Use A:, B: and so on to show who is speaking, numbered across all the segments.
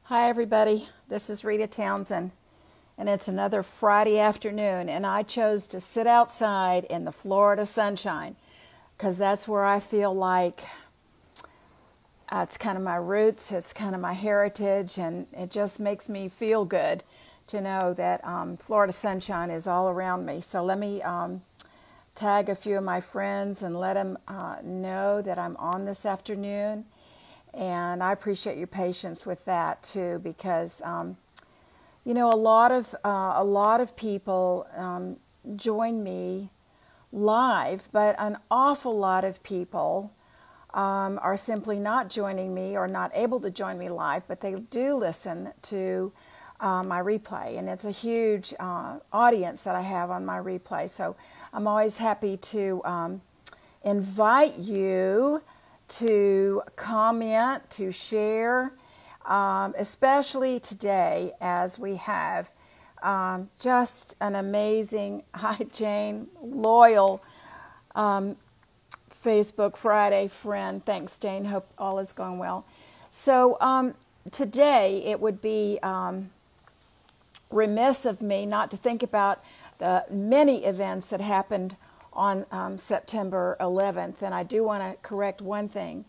A: Hi everybody, this is Rita Townsend, and it's another Friday afternoon, and I chose to sit outside in the Florida sunshine because that's where I feel like it's kind of my roots, it's kind of my heritage, and it just makes me feel good to know that Florida sunshine is all around me. So let me tag a few of my friends and let them know that I'm on this afternoon. And I appreciate your patience with that too, because a lot of people join me live, but an awful lot of people are simply not joining me or not able to join me live, but they do listen to my replay, and it's a huge audience that I have on my replay. So I'm always happy to invite you to comment, to share, especially today as we have just an amazing, hi Jane, loyal Facebook Friday friend. Thanks Jane, hope all is going well. So today it would be remiss of me not to think about the many events that happened on September 11th, and I do want to correct one thing.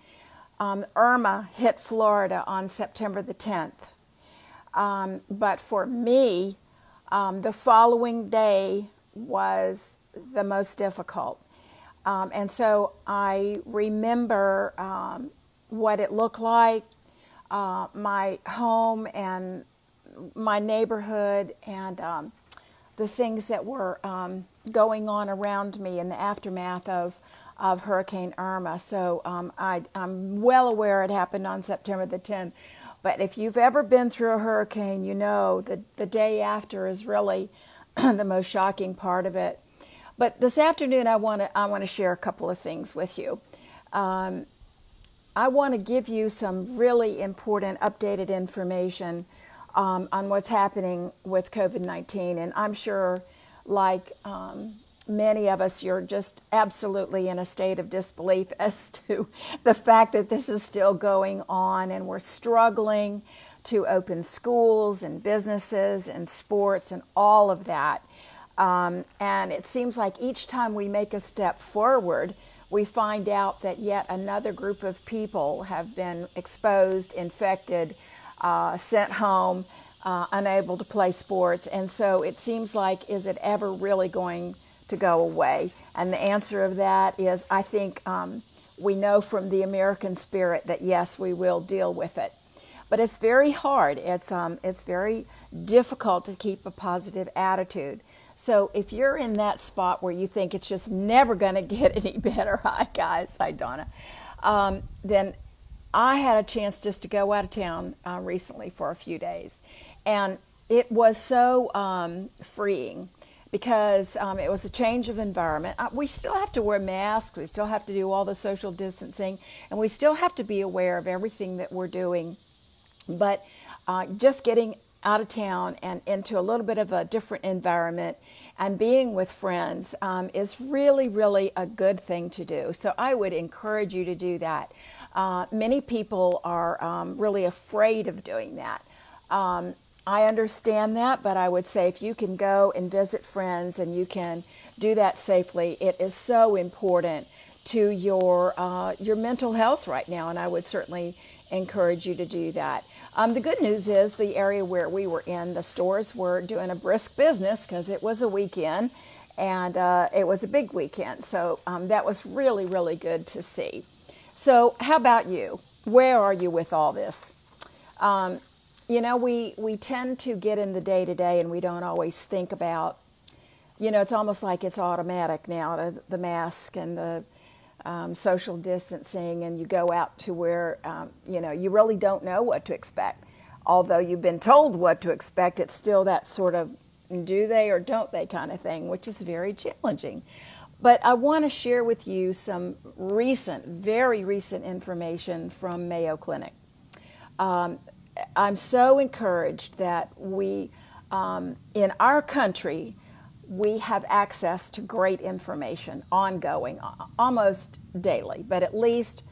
A: Irma hit Florida on September the 10th, but for me, the following day was the most difficult, and so I remember what it looked like, my home and my neighborhood, and the things that were going on around me in the aftermath of Hurricane Irma. So I'm well aware it happened on September the 10th. But if you've ever been through a hurricane, you know that the day after is really the most shocking part of it. But this afternoon, I want to share a couple of things with you. I want to give you some really important updated information on what's happening with COVID-19. And I'm sure, like many of us, you're just absolutely in a state of disbelief as to the fact that this is still going on, and we're struggling to open schools and businesses and sports and all of that. And it seems like each time we make a step forward, we find out that yet another group of people have been exposed, infected, sent home, unable to play sports. And so it seems like, is it ever really going to go away? And the answer of that is, I think we know from the American spirit that yes, we will deal with it. But it's very hard. It's very difficult to keep a positive attitude. So if you're in that spot where you think it's just never going to get any better, hi guys, hi Donna, then I had a chance just to go out of town recently for a few days. And it was so freeing because it was a change of environment. We still have to wear masks. We still have to do all the social distancing. And we still have to be aware of everything that we're doing. But just getting out of town and into a little bit of a different environment and being with friends is really, really a good thing to do. So I would encourage you to do that. Many people are really afraid of doing that. I understand that, but I would say if you can go and visit friends and you can do that safely, it is so important to your mental health right now, and I would certainly encourage you to do that. The good news is the area where we were in, the stores were doing a brisk business because it was a weekend, and it was a big weekend. So that was really, really good to see. So how about you? Where are you with all this? We tend to get in the day-to-day and we don't always think about, it's almost like it's automatic now, the mask and the social distancing, and you go out to where, you really don't know what to expect. Although you've been told what to expect, it's still that sort of do they or don't they kind of thing, which is very challenging. But I want to share with you some very recent information from Mayo Clinic. I'm so encouraged that we, in our country, we have access to great information ongoing, almost daily, but at least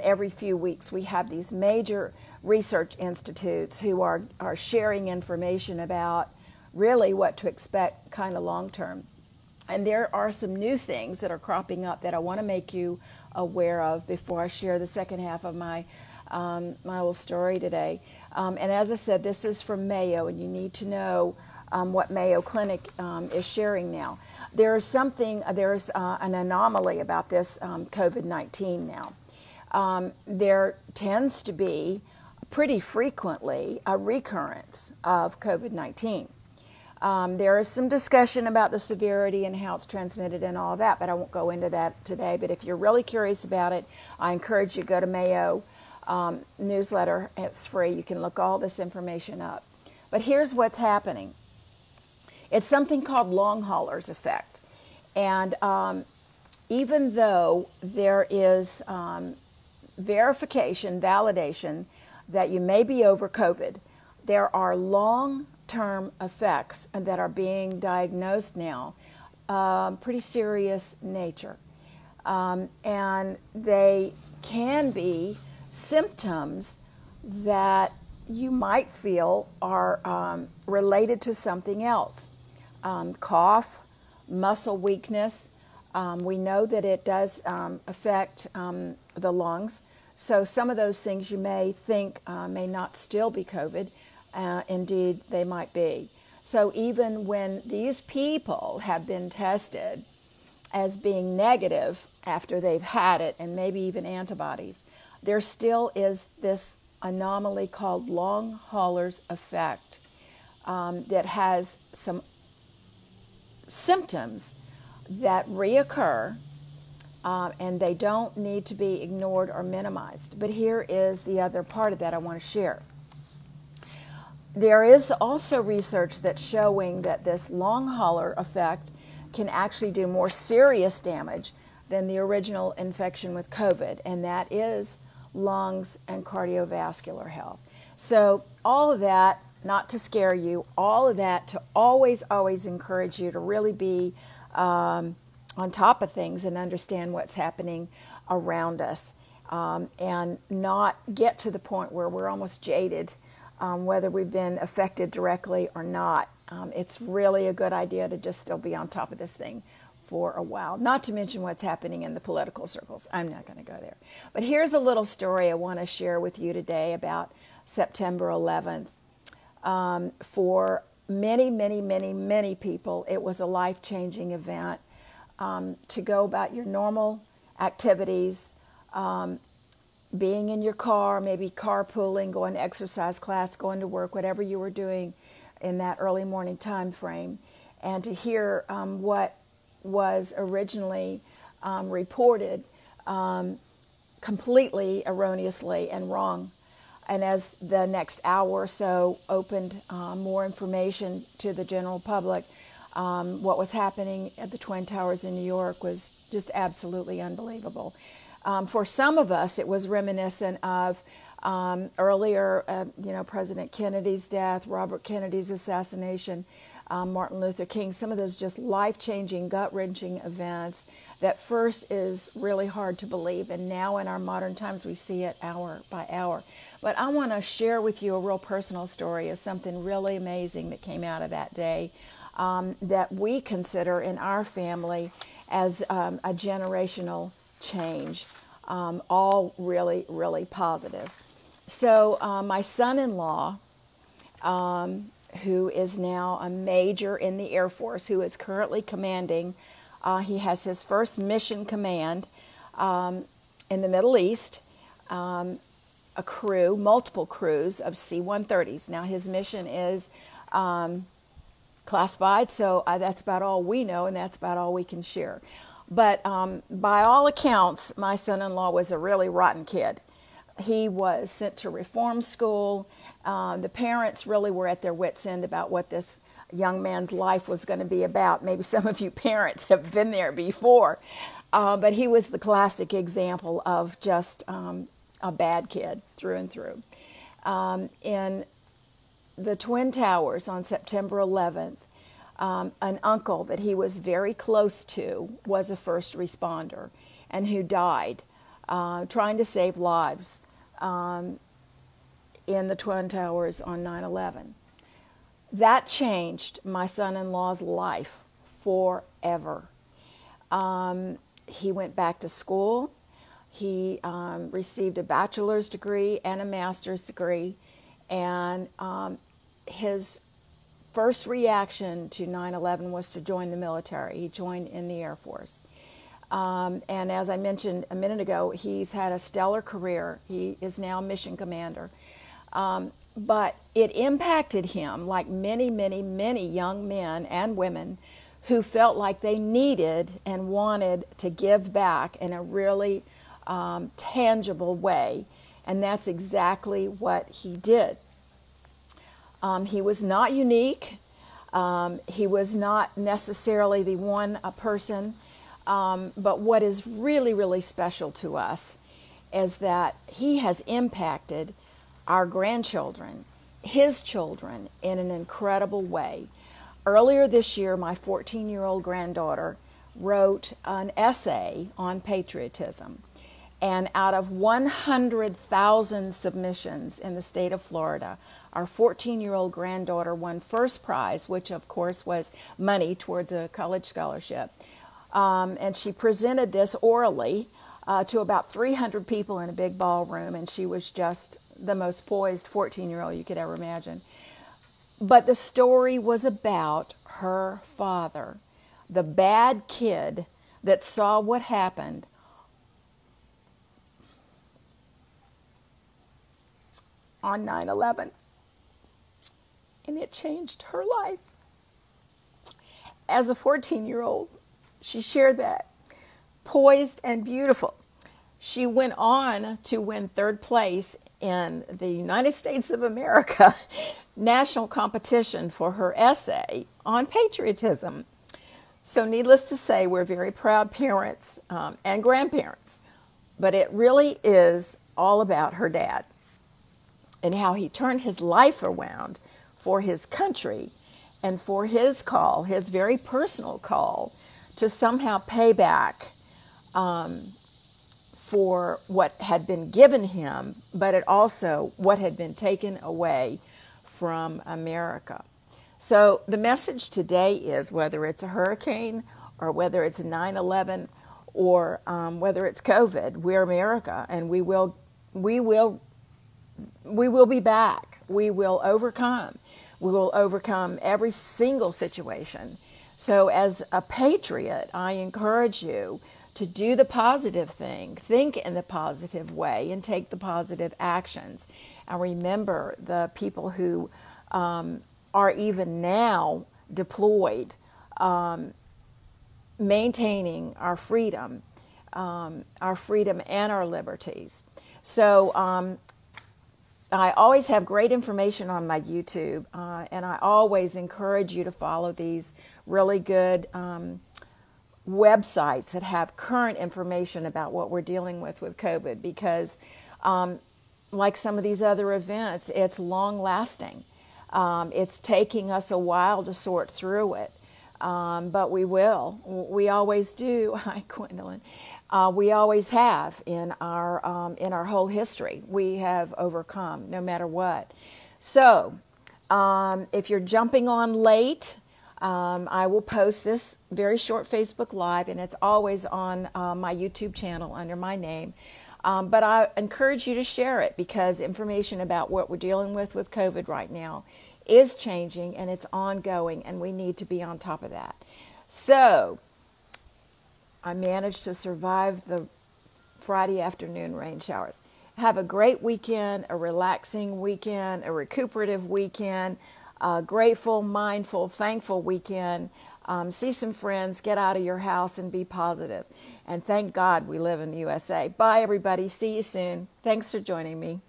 A: every few weeks we have these major research institutes who are sharing information about really what to expect kind of long term. And there are some new things that are cropping up that I want to make you aware of before I share the second half of my my little story today. And as I said, this is from Mayo, and you need to know what Mayo Clinic is sharing now. There's an anomaly about this COVID-19 now. There tends to be pretty frequently a recurrence of COVID-19. There is some discussion about the severity and how it's transmitted and all that, but I won't go into that today. But if you're really curious about it, I encourage you to go to Mayo newsletter. It's free. You can look all this information up. But here's what's happening. It's something called long haulers effect. And even though there is verification, validation that you may be over COVID, there are long-term effects that are being diagnosed now, pretty serious nature. And they can be symptoms that you might feel are related to something else. Cough, muscle weakness. We know that it does affect the lungs. So some of those things you may think may not still be COVID. Indeed, they might be. So even when these people have been tested as being negative after they've had it, and maybe even antibodies, there still is this anomaly called long haulers effect that has some symptoms that reoccur, and they don't need to be ignored or minimized. But here is the other part of that I want to share. There is also research that's showing that this long hauler effect can actually do more serious damage than the original infection with COVID, and that is lungs and cardiovascular health. So all of that, not to scare you, all of that to always encourage you to really be on top of things and understand what's happening around us, and not get to the point where we're almost jaded, whether we've been affected directly or not. It's really a good idea to just still be on top of this thing for a while, not to mention what's happening in the political circles. I'm not going to go there. But here's a little story I want to share with you today about September 11th. For many people, it was a life-changing event. To go about your normal activities, being in your car, maybe carpooling, going to exercise class, going to work, whatever you were doing in that early morning time frame, and to hear what was originally reported completely erroneously and wrong. And as the next hour or so opened more information to the general public, what was happening at the Twin Towers in New York was just absolutely unbelievable. For some of us, it was reminiscent of earlier, President Kennedy's death, Robert Kennedy's assassination, Martin Luther King, some of those just life-changing, gut-wrenching events that first is really hard to believe, and now in our modern times we see it hour by hour. But I want to share with you a real personal story of something really amazing that came out of that day that we consider in our family as a generational change, all really positive. So my son-in-law, who is now a major in the Air Force, who is currently commanding, he has his first mission command in the Middle East, a crew, multiple crews of C-130s. Now his mission is classified, so that's about all we know, and that's about all we can share. But by all accounts, my son-in-law was a really rotten kid. He was sent to reform school. The parents really were at their wits' end about what this young man's life was going to be about. Maybe some of you parents have been there before. But he was the classic example of just a bad kid through and through. In the Twin Towers on September 11th, an uncle that he was very close to was a first responder and who died trying to save lives. in the Twin Towers on 9/11. That changed my son-in-law's life forever. He went back to school. He received a bachelor's degree and a master's degree, and his first reaction to 9/11 was to join the military. He joined in the Air Force. And as I mentioned a minute ago, he's had a stellar career. He is now mission commander. But it impacted him like many, many, many young men and women who felt like they needed and wanted to give back in a really tangible way. And that's exactly what he did. He was not unique. He was not necessarily the one person. But what is really, really special to us is that he has impacted our grandchildren, his children, in an incredible way. Earlier this year, my 14-year-old granddaughter wrote an essay on patriotism. And out of 100,000 submissions in the state of Florida, our 14-year-old granddaughter won first prize, which of course was money towards a college scholarship. And she presented this orally to about 300 people in a big ballroom, and she was just the most poised 14-year-old you could ever imagine. But the story was about her father, the bad kid that saw what happened on 9/11, and it changed her life. As a 14-year-old, she shared that, poised and beautiful. She went on to win third place in the United States of America national competition for her essay on patriotism. So needless to say, we're very proud parents and grandparents, but it really is all about her dad and how he turned his life around for his country and for his call, his very personal call, to somehow pay back for what had been given him, but it also what had been taken away from America. So the message today is, whether it's a hurricane or whether it's 9/11 or whether it's COVID, we're America, and we will be back. We will overcome. We will overcome every single situation. So as a patriot, I encourage you to do the positive thing, think in the positive way, and take the positive actions. And remember the people who are even now deployed, maintaining our freedom and our liberties. So I always have great information on my YouTube, and I always encourage you to follow these really good websites that have current information about what we're dealing with COVID, because like some of these other events, it's long-lasting. It's taking us a while to sort through it, but we will. We always do. Hi, Gwendolyn. We always have in our whole history. We have overcome no matter what. So if you're jumping on late, I will post this very short Facebook Live, and it's always on my YouTube channel under my name. But I encourage you to share it, because information about what we're dealing with COVID right now is changing, and it's ongoing, and we need to be on top of that. So I managed to survive the Friday afternoon rain showers. Have a great weekend, a relaxing weekend, a recuperative weekend, a grateful, mindful, thankful weekend. See some friends, get out of your house, and be positive. And thank God we live in the USA. Bye, everybody. See you soon. Thanks for joining me.